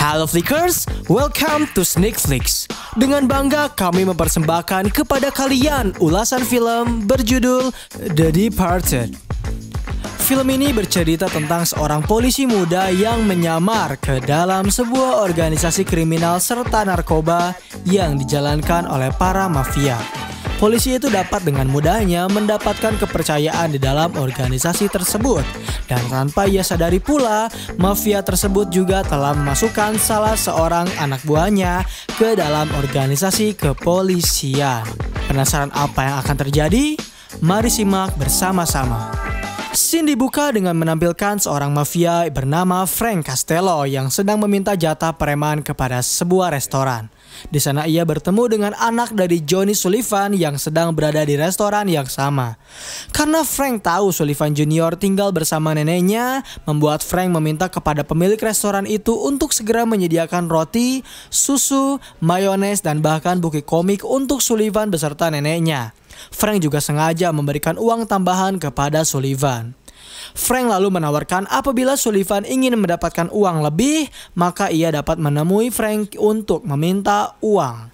Halo Flickers, welcome to Sneak Flicks. Dengan bangga kami mempersembahkan kepada kalian ulasan film berjudul The Departed. Film ini bercerita tentang seorang polisi muda yang menyamar ke dalam sebuah organisasi kriminal serta narkoba yang dijalankan oleh para mafia. Polisi itu dapat dengan mudahnya mendapatkan kepercayaan di dalam organisasi tersebut. Dan tanpa ia sadari pula, mafia tersebut juga telah memasukkan salah seorang anak buahnya ke dalam organisasi kepolisian. Penasaran apa yang akan terjadi? Mari simak bersama-sama. Scene dibuka dengan menampilkan seorang mafia bernama Frank Costello yang sedang meminta jatah preman kepada sebuah restoran. Di sana ia bertemu dengan anak dari Johnny Sullivan yang sedang berada di restoran yang sama. Karena Frank tahu Sullivan Jr. tinggal bersama neneknya, membuat Frank meminta kepada pemilik restoran itu untuk segera menyediakan roti, susu, mayones, dan bahkan buku komik untuk Sullivan beserta neneknya. Frank juga sengaja memberikan uang tambahan kepada Sullivan. Frank lalu menawarkan apabila Sullivan ingin mendapatkan uang lebih, maka ia dapat menemui Frank untuk meminta uang.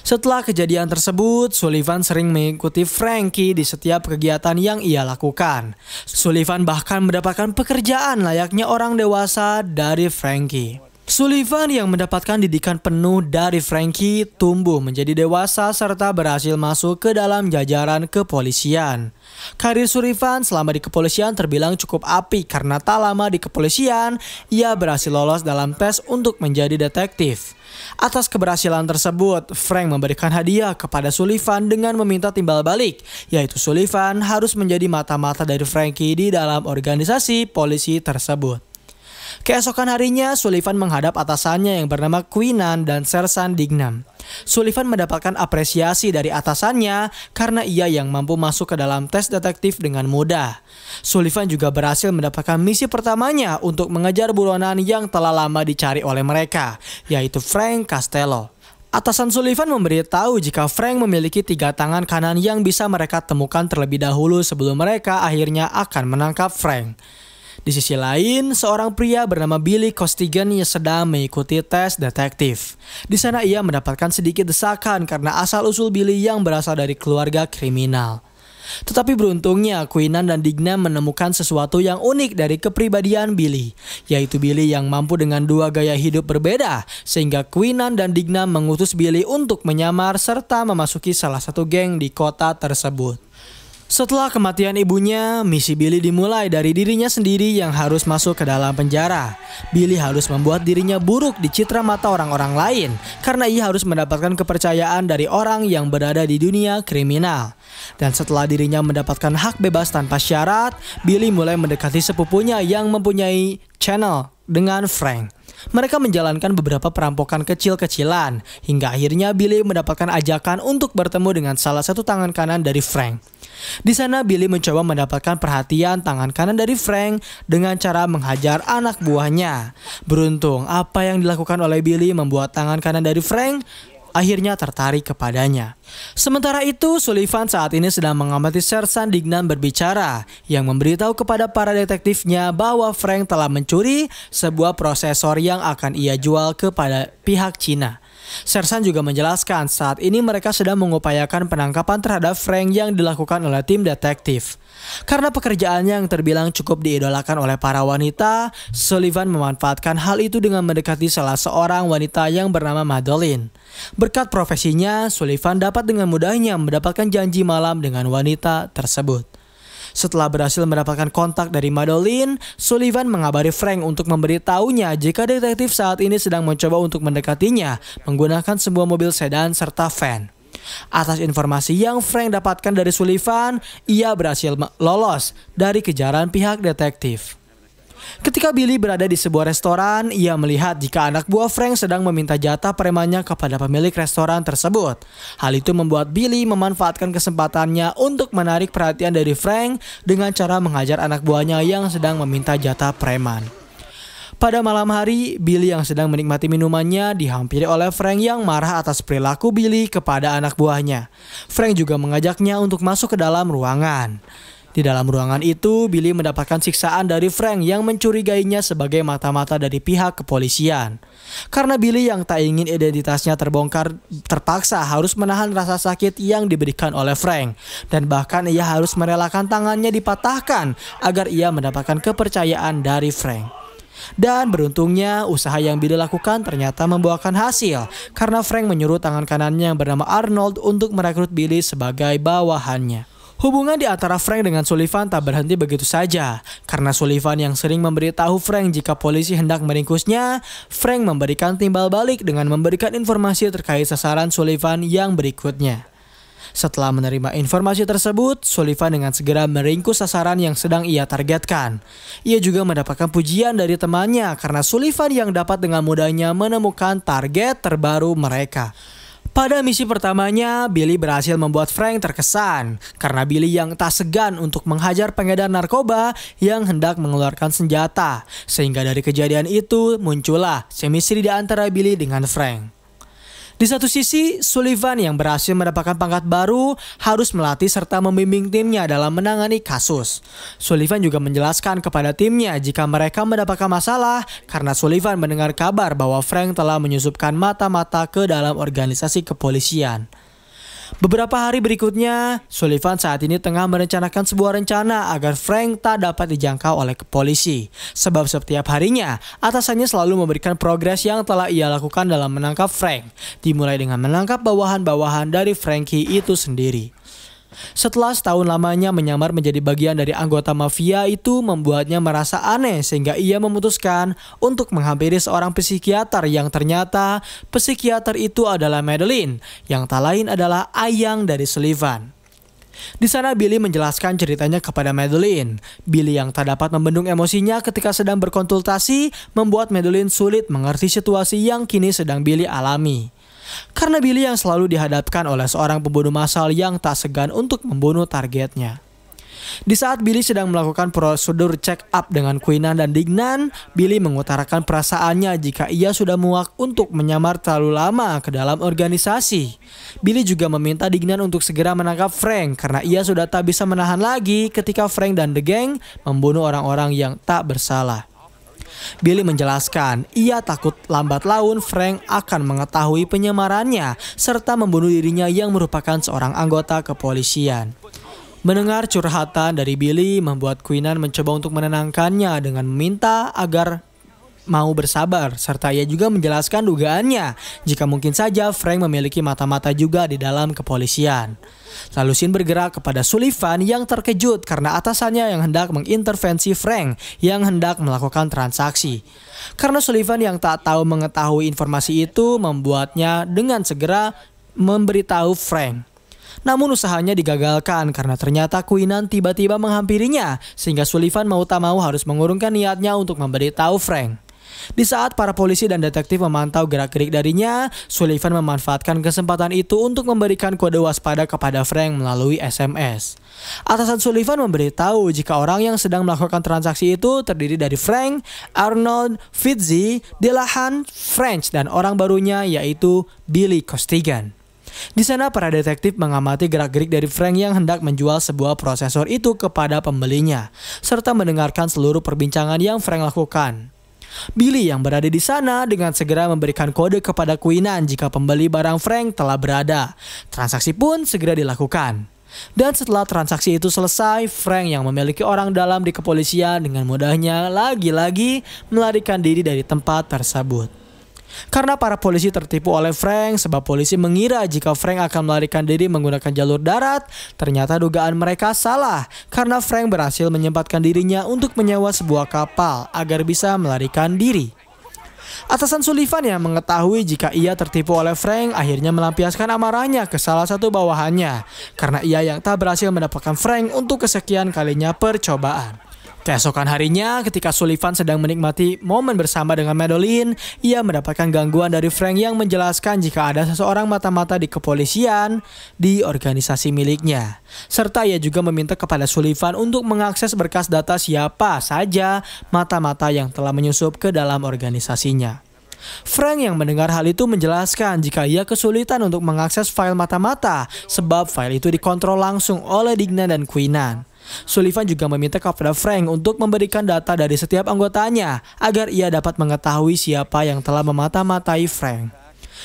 Setelah kejadian tersebut, Sullivan sering mengikuti Frankie di setiap kegiatan yang ia lakukan. Sullivan bahkan mendapatkan pekerjaan layaknya orang dewasa dari Frankie. Sullivan yang mendapatkan didikan penuh dari Frankie tumbuh menjadi dewasa serta berhasil masuk ke dalam jajaran kepolisian. Karir Sullivan selama di kepolisian terbilang cukup apik karena tak lama di kepolisian, ia berhasil lolos dalam tes untuk menjadi detektif. Atas keberhasilan tersebut, Frank memberikan hadiah kepada Sullivan dengan meminta timbal balik, yaitu Sullivan harus menjadi mata-mata dari Frankie di dalam organisasi polisi tersebut. Keesokan harinya, Sullivan menghadap atasannya yang bernama Queenan dan Sersan Dignam. Sullivan mendapatkan apresiasi dari atasannya karena ia yang mampu masuk ke dalam tes detektif dengan mudah. Sullivan juga berhasil mendapatkan misi pertamanya untuk mengejar buronan yang telah lama dicari oleh mereka, yaitu Frank Costello. Atasan Sullivan memberitahu jika Frank memiliki 3 tangan kanan yang bisa mereka temukan terlebih dahulu sebelum mereka akhirnya akan menangkap Frank. Di sisi lain, seorang pria bernama Billy Costigan yang sedang mengikuti tes detektif. Di sana ia mendapatkan sedikit desakan karena asal-usul Billy yang berasal dari keluarga kriminal. Tetapi beruntungnya, Queenan dan Dignam menemukan sesuatu yang unik dari kepribadian Billy, yaitu Billy yang mampu dengan 2 gaya hidup berbeda, sehingga Queenan dan Dignam mengutus Billy untuk menyamar serta memasuki salah satu geng di kota tersebut. Setelah kematian ibunya, misi Billy dimulai dari dirinya sendiri yang harus masuk ke dalam penjara. Billy harus membuat dirinya buruk di citra mata orang-orang lain karena ia harus mendapatkan kepercayaan dari orang yang berada di dunia kriminal. Dan setelah dirinya mendapatkan hak bebas tanpa syarat, Billy mulai mendekati sepupunya yang mempunyai channel dengan Frank. Mereka menjalankan beberapa perampokan kecil-kecilan hingga akhirnya Billy mendapatkan ajakan untuk bertemu dengan salah satu tangan kanan dari Frank. Di sana Billy mencoba mendapatkan perhatian tangan kanan dari Frank dengan cara menghajar anak buahnya. Beruntung apa yang dilakukan oleh Billy membuat tangan kanan dari Frank akhirnya tertarik kepadanya. Sementara itu, Sullivan saat ini sedang mengamati Sersan Dignam berbicara yang memberitahu kepada para detektifnya bahwa Frank telah mencuri sebuah prosesor yang akan ia jual kepada pihak Cina. Sersan juga menjelaskan saat ini mereka sedang mengupayakan penangkapan terhadap Frank yang dilakukan oleh tim detektif. Karena pekerjaannya yang terbilang cukup diidolakan oleh para wanita, Sullivan memanfaatkan hal itu dengan mendekati salah seorang wanita yang bernama Madeline. Berkat profesinya, Sullivan dapat dengan mudahnya mendapatkan janji malam dengan wanita tersebut. Setelah berhasil mendapatkan kontak dari Madeline, Sullivan mengabari Frank untuk memberitahunya jika detektif saat ini sedang mencoba untuk mendekatinya menggunakan sebuah mobil sedan serta van. Atas informasi yang Frank dapatkan dari Sullivan, ia berhasil lolos dari kejaran pihak detektif. Ketika Billy berada di sebuah restoran, ia melihat jika anak buah Frank sedang meminta jatah premannya kepada pemilik restoran tersebut. Hal itu membuat Billy memanfaatkan kesempatannya untuk menarik perhatian dari Frank dengan cara menghajar anak buahnya yang sedang meminta jatah preman. Pada malam hari, Billy yang sedang menikmati minumannya dihampiri oleh Frank yang marah atas perilaku Billy kepada anak buahnya. Frank juga mengajaknya untuk masuk ke dalam ruangan. Di dalam ruangan itu, Billy mendapatkan siksaan dari Frank yang mencurigainya sebagai mata-mata dari pihak kepolisian. Karena Billy yang tak ingin identitasnya terbongkar terpaksa harus menahan rasa sakit yang diberikan oleh Frank. Dan bahkan ia harus merelakan tangannya dipatahkan agar ia mendapatkan kepercayaan dari Frank. Dan beruntungnya usaha yang Billy lakukan ternyata membuahkan hasil karena Frank menyuruh tangan kanannya yang bernama Arnold untuk merekrut Billy sebagai bawahannya. Hubungan di antara Frank dengan Sullivan tak berhenti begitu saja. Karena Sullivan yang sering memberitahu Frank jika polisi hendak meringkusnya, Frank memberikan timbal balik dengan memberikan informasi terkait sasaran Sullivan yang berikutnya. Setelah menerima informasi tersebut, Sullivan dengan segera meringkus sasaran yang sedang ia targetkan. Ia juga mendapatkan pujian dari temannya karena Sullivan yang dapat dengan mudahnya menemukan target terbaru mereka. Pada misi pertamanya, Billy berhasil membuat Frank terkesan karena Billy yang tak segan untuk menghajar pengedar narkoba yang hendak mengeluarkan senjata. Sehingga dari kejadian itu muncullah chemistry di antara Billy dengan Frank. Di satu sisi, Sullivan yang berhasil mendapatkan pangkat baru harus melatih serta membimbing timnya dalam menangani kasus. Sullivan juga menjelaskan kepada timnya jika mereka mendapatkan masalah karena Sullivan mendengar kabar bahwa Frank telah menyusupkan mata-mata ke dalam organisasi kepolisian. Beberapa hari berikutnya, Sullivan saat ini tengah merencanakan sebuah rencana agar Frank tak dapat dijangkau oleh polisi. Sebab setiap harinya, atasannya selalu memberikan progres yang telah ia lakukan dalam menangkap Frank. Dimulai dengan menangkap bawahan-bawahan dari Frankie itu sendiri. Setelah setahun lamanya menyamar menjadi bagian dari anggota mafia itu membuatnya merasa aneh sehingga ia memutuskan untuk menghampiri seorang psikiater yang ternyata psikiater itu adalah Madeline yang tak lain adalah ayang dari Sullivan. Di sana Billy menjelaskan ceritanya kepada Madeline. Billy yang tak dapat membendung emosinya ketika sedang berkonsultasi membuat Madeline sulit mengerti situasi yang kini sedang Billy alami. Karena Billy yang selalu dihadapkan oleh seorang pembunuh massal yang tak segan untuk membunuh targetnya. Di saat Billy sedang melakukan prosedur check up dengan Queenan dan Dignan, Billy mengutarakan perasaannya jika ia sudah muak untuk menyamar terlalu lama ke dalam organisasi. Billy juga meminta Dignan untuk segera menangkap Frank karena ia sudah tak bisa menahan lagi ketika Frank dan The Gang membunuh orang-orang yang tak bersalah. Billy menjelaskan ia takut lambat laun Frank akan mengetahui penyamarannya serta membunuh dirinya yang merupakan seorang anggota kepolisian. Mendengar curhatan dari Billy membuat Queenan mencoba untuk menenangkannya dengan meminta agar mau bersabar serta ia juga menjelaskan dugaannya jika mungkin saja Frank memiliki mata-mata juga di dalam kepolisian. Lalu Sin bergerak kepada Sullivan yang terkejut karena atasannya yang hendak mengintervensi Frank yang hendak melakukan transaksi. Karena Sullivan yang tak tahu mengetahui informasi itu membuatnya dengan segera memberitahu Frank. Namun usahanya digagalkan karena ternyata Queenan tiba-tiba menghampirinya sehingga Sullivan mau tak mau harus mengurungkan niatnya untuk memberitahu Frank. Di saat para polisi dan detektif memantau gerak-gerik darinya, Sullivan memanfaatkan kesempatan itu untuk memberikan kode waspada kepada Frank melalui SMS. Atasan Sullivan memberitahu jika orang yang sedang melakukan transaksi itu terdiri dari Frank, Arnold, Fitzy, Delahan, French, dan orang barunya yaitu Billy Costigan. Di sana para detektif mengamati gerak-gerik dari Frank yang hendak menjual sebuah prosesor itu kepada pembelinya, serta mendengarkan seluruh perbincangan yang Frank lakukan. Billy yang berada di sana dengan segera memberikan kode kepada Queenan jika pembeli barang Frank telah berada. Transaksi pun segera dilakukan. Dan setelah transaksi itu selesai, Frank yang memiliki orang dalam di kepolisian dengan mudahnya lagi-lagi melarikan diri dari tempat tersebut. Karena para polisi tertipu oleh Frank sebab polisi mengira jika Frank akan melarikan diri menggunakan jalur darat, ternyata dugaan mereka salah karena Frank berhasil menyempatkan dirinya untuk menyewa sebuah kapal agar bisa melarikan diri. Atasan Sullivan yang mengetahui jika ia tertipu oleh Frank akhirnya melampiaskan amarahnya ke salah satu bawahannya karena ia yang tak berhasil mendapatkan Frank untuk kesekian kalinya percobaan. Keesokan harinya, ketika Sullivan sedang menikmati momen bersama dengan Madeline, ia mendapatkan gangguan dari Frank yang menjelaskan jika ada seseorang mata-mata di kepolisian di organisasi miliknya. Serta ia juga meminta kepada Sullivan untuk mengakses berkas data siapa saja mata-mata yang telah menyusup ke dalam organisasinya. Frank yang mendengar hal itu menjelaskan jika ia kesulitan untuk mengakses file mata-mata sebab file itu dikontrol langsung oleh Dignan dan Queenan. Sullivan juga meminta kepada Frank untuk memberikan data dari setiap anggotanya agar ia dapat mengetahui siapa yang telah memata-matai Frank.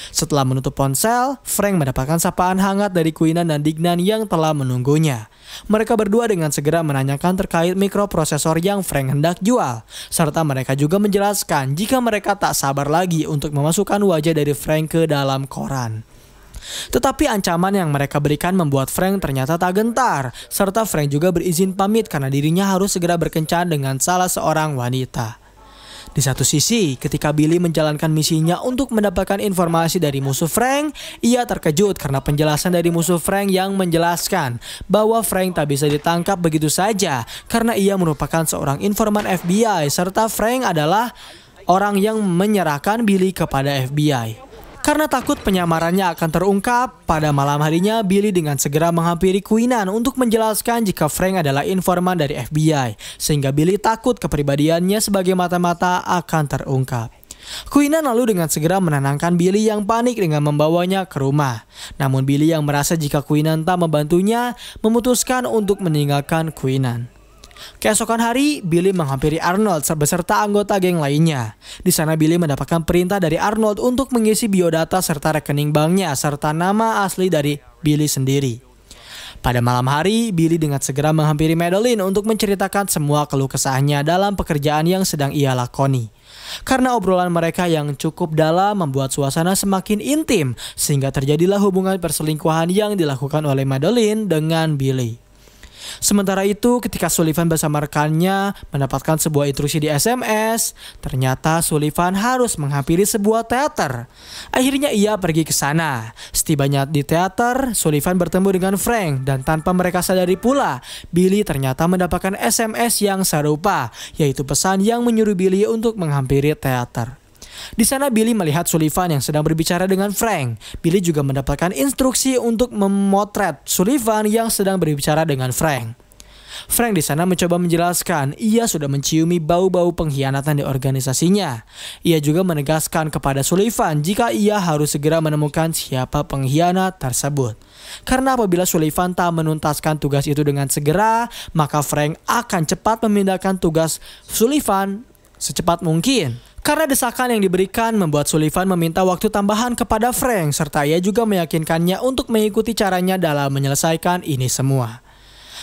Setelah menutup ponsel, Frank mendapatkan sapaan hangat dari Queenan dan Dignan yang telah menunggunya. Mereka berdua dengan segera menanyakan terkait mikroprosesor yang Frank hendak jual, serta mereka juga menjelaskan jika mereka tak sabar lagi untuk memasukkan wajah dari Frank ke dalam koran. Tetapi ancaman yang mereka berikan membuat Frank ternyata tak gentar, serta Frank juga berizin pamit karena dirinya harus segera berkencan dengan salah seorang wanita. Di satu sisi, ketika Billy menjalankan misinya untuk mendapatkan informasi dari musuh Frank, ia terkejut karena penjelasan dari musuh Frank yang menjelaskan bahwa Frank tak bisa ditangkap begitu saja karena ia merupakan seorang informan FBI serta Frank adalah orang yang menyerahkan Billy kepada FBI. Karena takut penyamarannya akan terungkap, pada malam harinya Billy dengan segera menghampiri Queenan untuk menjelaskan jika Frank adalah informan dari FBI, sehingga Billy takut kepribadiannya sebagai mata-mata akan terungkap. Queenan lalu dengan segera menenangkan Billy yang panik dengan membawanya ke rumah. Namun Billy yang merasa jika Queenan tak membantunya, memutuskan untuk meninggalkan Queenan. Keesokan hari, Billy menghampiri Arnold beserta anggota geng lainnya. Di sana Billy mendapatkan perintah dari Arnold untuk mengisi biodata serta rekening banknya serta nama asli dari Billy sendiri. Pada malam hari, Billy dengan segera menghampiri Madeline untuk menceritakan semua keluh kesahnya dalam pekerjaan yang sedang ia lakoni. Karena obrolan mereka yang cukup dalam membuat suasana semakin intim, sehingga terjadilah hubungan perselingkuhan yang dilakukan oleh Madeline dengan Billy. Sementara itu, ketika Sullivan bersama rekannya mendapatkan sebuah intrusi di SMS, ternyata Sullivan harus menghampiri sebuah teater. Akhirnya ia pergi ke sana. Setibanya di teater, Sullivan bertemu dengan Frank dan tanpa mereka sadari pula, Billy ternyata mendapatkan SMS yang serupa, yaitu pesan yang menyuruh Billy untuk menghampiri teater. Di sana Billy melihat Sullivan yang sedang berbicara dengan Frank. Billy juga mendapatkan instruksi untuk memotret Sullivan yang sedang berbicara dengan Frank. Frank di sana mencoba menjelaskan ia sudah menciumi bau-bau pengkhianatan di organisasinya. Ia juga menegaskan kepada Sullivan jika ia harus segera menemukan siapa pengkhianat tersebut. Karena apabila Sullivan tak menuntaskan tugas itu dengan segera, maka Frank akan cepat memindahkan tugas Sullivan secepat mungkin. Karena desakan yang diberikan membuat Sullivan meminta waktu tambahan kepada Frank serta ia juga meyakinkannya untuk mengikuti caranya dalam menyelesaikan ini semua.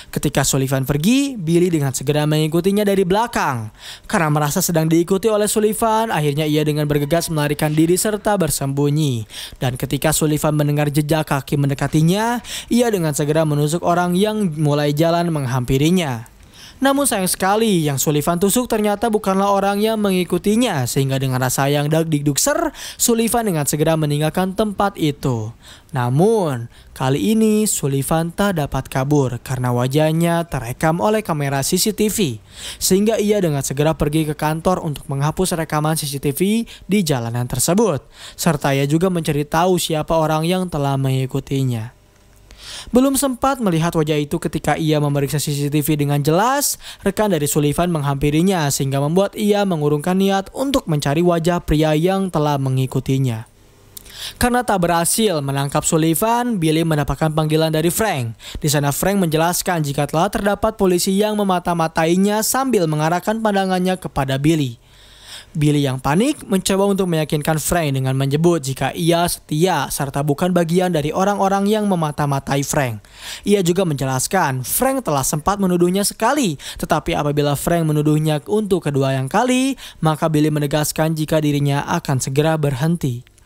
Ketika Sullivan pergi, Billy dengan segera mengikutinya dari belakang. Karena merasa sedang diikuti oleh Sullivan, akhirnya ia dengan bergegas melarikan diri serta bersembunyi. Dan ketika Sullivan mendengar jejak kaki mendekatinya, ia dengan segera menusuk orang yang mulai jalan menghampirinya. Namun sayang sekali, yang Sullivan tusuk ternyata bukanlah orang yang mengikutinya, sehingga dengan rasa yang dagdikdukser, Sullivan dengan segera meninggalkan tempat itu. Namun, kali ini Sullivan tak dapat kabur karena wajahnya terekam oleh kamera CCTV, sehingga ia dengan segera pergi ke kantor untuk menghapus rekaman CCTV di jalanan tersebut, serta ia juga mencari tahu siapa orang yang telah mengikutinya. Belum sempat melihat wajah itu ketika ia memeriksa CCTV dengan jelas, rekan dari Sullivan menghampirinya sehingga membuat ia mengurungkan niat untuk mencari wajah pria yang telah mengikutinya. Karena tak berhasil menangkap Sullivan, Billy mendapatkan panggilan dari Frank. Di sana Frank menjelaskan jika telah terdapat polisi yang memata-matainya sambil mengarahkan pandangannya kepada Billy. Billy yang panik mencoba untuk meyakinkan Frank dengan menyebut jika ia setia serta bukan bagian dari orang-orang yang memata-matai Frank. Ia juga menjelaskan Frank telah sempat menuduhnya sekali, tetapi apabila Frank menuduhnya untuk kedua yang kali, maka Billy menegaskan jika dirinya akan segera berhenti.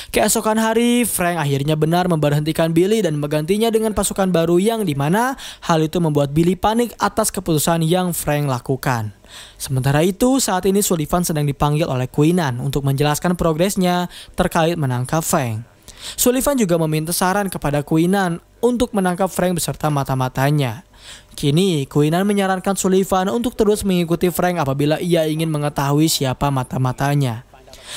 Keesokan hari, Frank akhirnya benar memberhentikan Billy dan menggantinya dengan pasukan baru yang dimana hal itu membuat Billy panik atas keputusan yang Frank lakukan. Sementara itu, saat ini Sullivan sedang dipanggil oleh Queenan untuk menjelaskan progresnya terkait menangkap Frank. Sullivan juga meminta saran kepada Queenan untuk menangkap Frank beserta mata-matanya. Kini, Queenan menyarankan Sullivan untuk terus mengikuti Frank apabila ia ingin mengetahui siapa mata-matanya.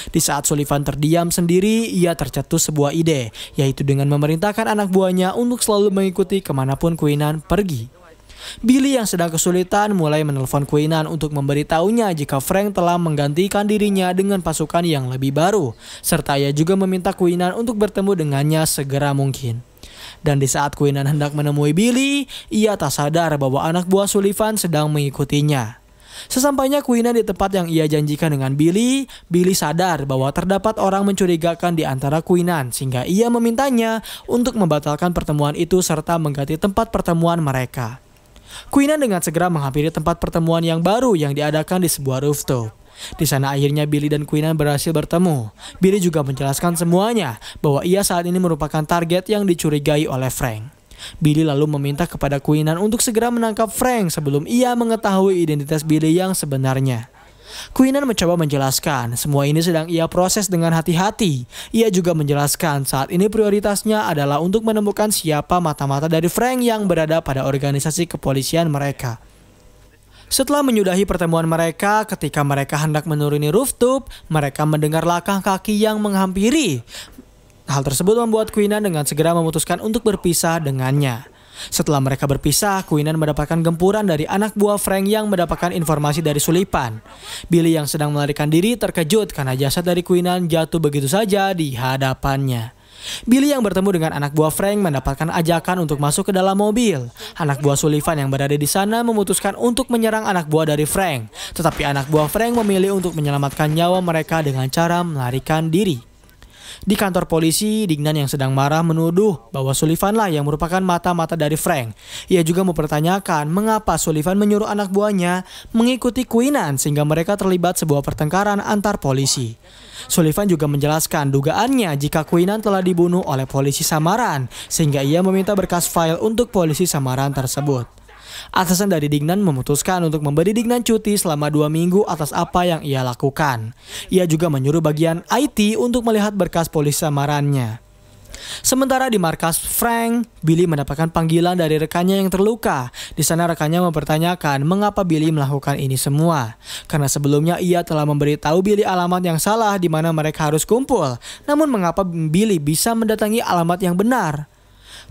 Di saat Sullivan terdiam sendiri, ia tercetus sebuah ide, yaitu dengan memerintahkan anak buahnya untuk selalu mengikuti kemanapun Queenan pergi. Billy yang sedang kesulitan mulai menelpon Queenan untuk memberitahunya jika Frank telah menggantikan dirinya dengan pasukan yang lebih baru, serta ia juga meminta Queenan untuk bertemu dengannya segera mungkin. Dan di saat Queenan hendak menemui Billy, ia tak sadar bahwa anak buah Sullivan sedang mengikutinya. Sesampainya Queenan di tempat yang ia janjikan dengan Billy, Billy sadar bahwa terdapat orang mencurigakan di antara Queenan sehingga ia memintanya untuk membatalkan pertemuan itu serta mengganti tempat pertemuan mereka. Queenan dengan segera menghampiri tempat pertemuan yang baru yang diadakan di sebuah rooftop. Di sana akhirnya Billy dan Queenan berhasil bertemu. Billy juga menjelaskan semuanya bahwa ia saat ini merupakan target yang dicurigai oleh Frank. Billy lalu meminta kepada Queenan untuk segera menangkap Frank sebelum ia mengetahui identitas Billy yang sebenarnya. Queenan mencoba menjelaskan semua ini sedang ia proses dengan hati-hati. Ia juga menjelaskan saat ini prioritasnya adalah untuk menemukan siapa mata-mata dari Frank yang berada pada organisasi kepolisian mereka. Setelah menyudahi pertemuan mereka, ketika mereka hendak menuruni rooftop, mereka mendengar langkah kaki yang menghampiri. Hal tersebut membuat Queenan dengan segera memutuskan untuk berpisah dengannya. Setelah mereka berpisah, Queenan mendapatkan gempuran dari anak buah Frank yang mendapatkan informasi dari Sullivan. Billy yang sedang melarikan diri terkejut karena jasad dari Queenan jatuh begitu saja di hadapannya. Billy yang bertemu dengan anak buah Frank mendapatkan ajakan untuk masuk ke dalam mobil. Anak buah Sullivan yang berada di sana memutuskan untuk menyerang anak buah dari Frank. Tetapi anak buah Frank memilih untuk menyelamatkan nyawa mereka dengan cara melarikan diri. Di kantor polisi, Dignan yang sedang marah menuduh bahwa Sullivanlah yang merupakan mata-mata dari Frank. Ia juga mempertanyakan mengapa Sullivan menyuruh anak buahnya mengikuti Queenan sehingga mereka terlibat sebuah pertengkaran antar polisi. Sullivan juga menjelaskan dugaannya jika Queenan telah dibunuh oleh polisi samaran sehingga ia meminta berkas file untuk polisi samaran tersebut. Atasan dari Dignan memutuskan untuk memberi Dignan cuti selama 2 minggu atas apa yang ia lakukan. Ia juga menyuruh bagian IT untuk melihat berkas polisi samarannya. Sementara di markas Frank, Billy mendapatkan panggilan dari rekannya yang terluka. Di sana rekannya mempertanyakan mengapa Billy melakukan ini semua. Karena sebelumnya ia telah memberitahu Billy alamat yang salah di mana mereka harus kumpul. Namun mengapa Billy bisa mendatangi alamat yang benar?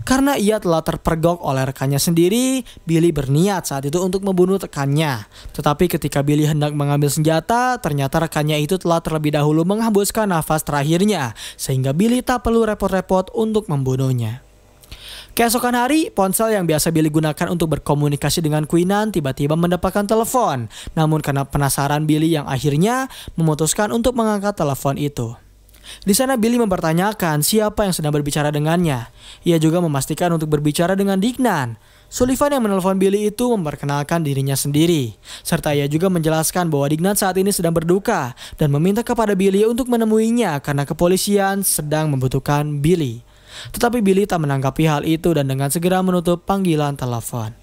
Karena ia telah terpergok oleh rekannya sendiri, Billy berniat saat itu untuk membunuh rekannya. Tetapi ketika Billy hendak mengambil senjata, ternyata rekannya itu telah terlebih dahulu menghembuskan nafas terakhirnya, sehingga Billy tak perlu repot-repot untuk membunuhnya. Keesokan hari, ponsel yang biasa Billy gunakan untuk berkomunikasi dengan Queenan tiba-tiba mendapatkan telepon. Namun karena penasaran Billy yang akhirnya memutuskan untuk mengangkat telepon itu. Di sana Billy mempertanyakan siapa yang sedang berbicara dengannya. Ia juga memastikan untuk berbicara dengan Dignan. Sullivan yang menelpon Billy itu memperkenalkan dirinya sendiri. Serta ia juga menjelaskan bahwa Dignan saat ini sedang berduka dan meminta kepada Billy untuk menemuinya karena kepolisian sedang membutuhkan Billy. Tetapi Billy tak menanggapi hal itu dan dengan segera menutup panggilan telepon.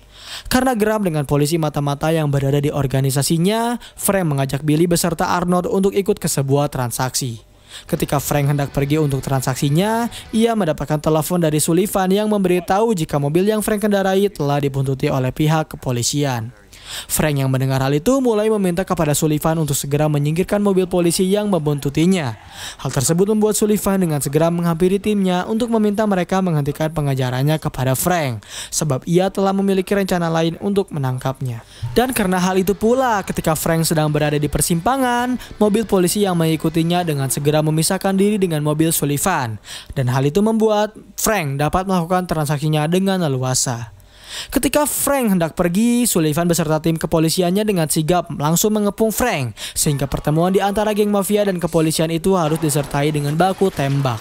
Karena geram dengan polisi mata-mata yang berada di organisasinya, Frank mengajak Billy beserta Arnold untuk ikut ke sebuah transaksi. Ketika Frank hendak pergi untuk transaksinya, ia mendapatkan telepon dari Sullivan yang memberitahu jika mobil yang Frank kendarai telah dibuntuti oleh pihak kepolisian. Frank yang mendengar hal itu mulai meminta kepada Sullivan untuk segera menyingkirkan mobil polisi yang membuntutinya. Hal tersebut membuat Sullivan dengan segera menghampiri timnya untuk meminta mereka menghentikan pengejarannya kepada Frank, sebab ia telah memiliki rencana lain untuk menangkapnya. Dan karena hal itu pula, ketika Frank sedang berada di persimpangan, mobil polisi yang mengikutinya dengan segera memisahkan diri dengan mobil Sullivan. Dan hal itu membuat Frank dapat melakukan transaksinya dengan leluasa. Ketika Frank hendak pergi, Sullivan beserta tim kepolisiannya dengan sigap langsung mengepung Frank, sehingga pertemuan di antara geng mafia dan kepolisian itu harus disertai dengan baku tembak.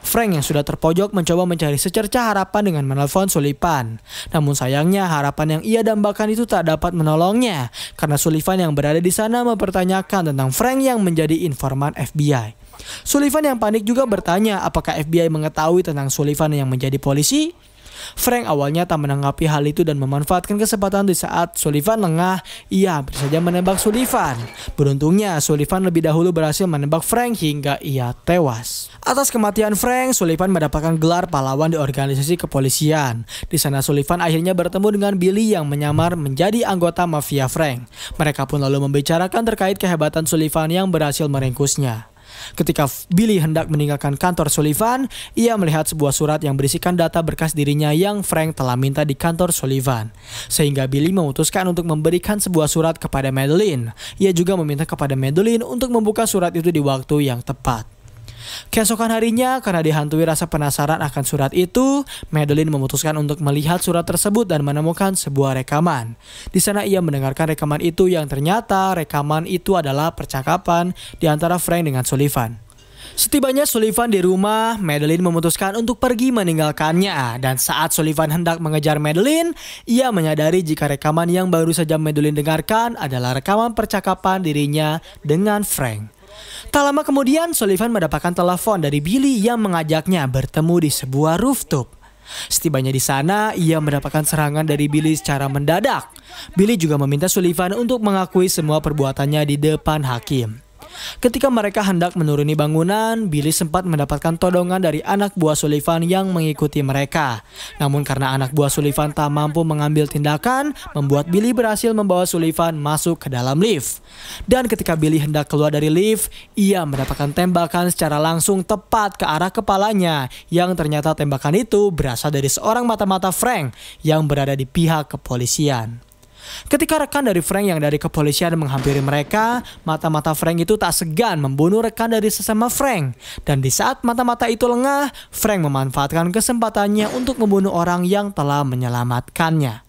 Frank yang sudah terpojok mencoba mencari secercah harapan dengan menelpon Sullivan. Namun sayangnya harapan yang ia dambakan itu tak dapat menolongnya, karena Sullivan yang berada di sana mempertanyakan tentang Frank yang menjadi informan FBI. Sullivan yang panik juga bertanya apakah FBI mengetahui tentang Sullivan yang menjadi polisi. Frank awalnya tak menanggapi hal itu dan memanfaatkan kesempatan di saat Sullivan lengah, ia hampir saja menembak Sullivan. Beruntungnya Sullivan lebih dahulu berhasil menembak Frank hingga ia tewas. Atas kematian Frank, Sullivan mendapatkan gelar pahlawan di organisasi kepolisian. Di sana Sullivan akhirnya bertemu dengan Billy yang menyamar menjadi anggota mafia Frank. Mereka pun lalu membicarakan terkait kehebatan Sullivan yang berhasil meringkusnya. Ketika Billy hendak meninggalkan kantor Sullivan, ia melihat sebuah surat yang berisikan data berkas dirinya yang Frank telah minta di kantor Sullivan. Sehingga Billy memutuskan untuk memberikan sebuah surat kepada Madeline. Ia juga meminta kepada Madeline untuk membuka surat itu di waktu yang tepat. Keesokan harinya, karena dihantui rasa penasaran akan surat itu, Madeline memutuskan untuk melihat surat tersebut dan menemukan sebuah rekaman. Di sana ia mendengarkan rekaman itu yang ternyata rekaman itu adalah percakapan di antara Frank dengan Sullivan. Setibanya Sullivan di rumah, Madeline memutuskan untuk pergi meninggalkannya. Dan saat Sullivan hendak mengejar Madeline, ia menyadari jika rekaman yang baru saja Madeline dengarkan adalah rekaman percakapan dirinya dengan Frank. Tak lama kemudian, Sullivan mendapatkan telepon dari Billy yang mengajaknya bertemu di sebuah rooftop. Setibanya di sana, ia mendapatkan serangan dari Billy secara mendadak. Billy juga meminta Sullivan untuk mengakui semua perbuatannya di depan hakim. Ketika mereka hendak menuruni bangunan, Billy sempat mendapatkan todongan dari anak buah Sullivan yang mengikuti mereka. Namun karena anak buah Sullivan tak mampu mengambil tindakan, membuat Billy berhasil membawa Sullivan masuk ke dalam lift. Dan ketika Billy hendak keluar dari lift, ia mendapatkan tembakan secara langsung tepat ke arah kepalanya, yang ternyata tembakan itu berasal dari seorang mata-mata Frank yang berada di pihak kepolisian. Ketika rekan dari Frank yang dari kepolisian menghampiri mereka, mata-mata Frank itu tak segan membunuh rekan dari sesama Frank. Dan di saat mata-mata itu lengah, Frank memanfaatkan kesempatannya untuk membunuh orang yang telah menyelamatkannya.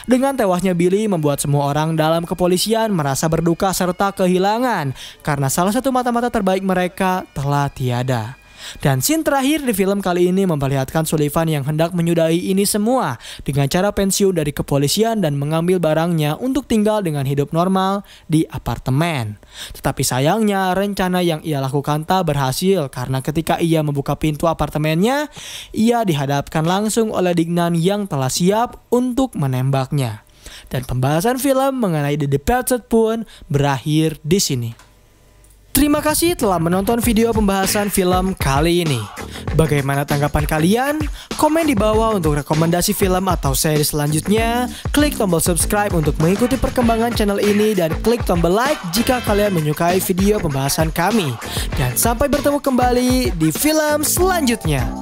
Dengan tewasnya Billy membuat semua orang dalam kepolisian merasa berduka serta kehilangan karena salah satu mata-mata terbaik mereka telah tiada. Dan scene terakhir di film kali ini memperlihatkan Sullivan yang hendak menyudahi ini semua dengan cara pensiun dari kepolisian dan mengambil barangnya untuk tinggal dengan hidup normal di apartemen. Tetapi sayangnya rencana yang ia lakukan tak berhasil karena ketika ia membuka pintu apartemennya, ia dihadapkan langsung oleh Dignan yang telah siap untuk menembaknya. Dan pembahasan film mengenai The Departed pun berakhir di sini. Terima kasih telah menonton video pembahasan film kali ini. Bagaimana tanggapan kalian? Komen di bawah untuk rekomendasi film atau seri selanjutnya. Klik tombol subscribe untuk mengikuti perkembangan channel ini dan klik tombol like jika kalian menyukai video pembahasan kami. Dan sampai bertemu kembali di film selanjutnya.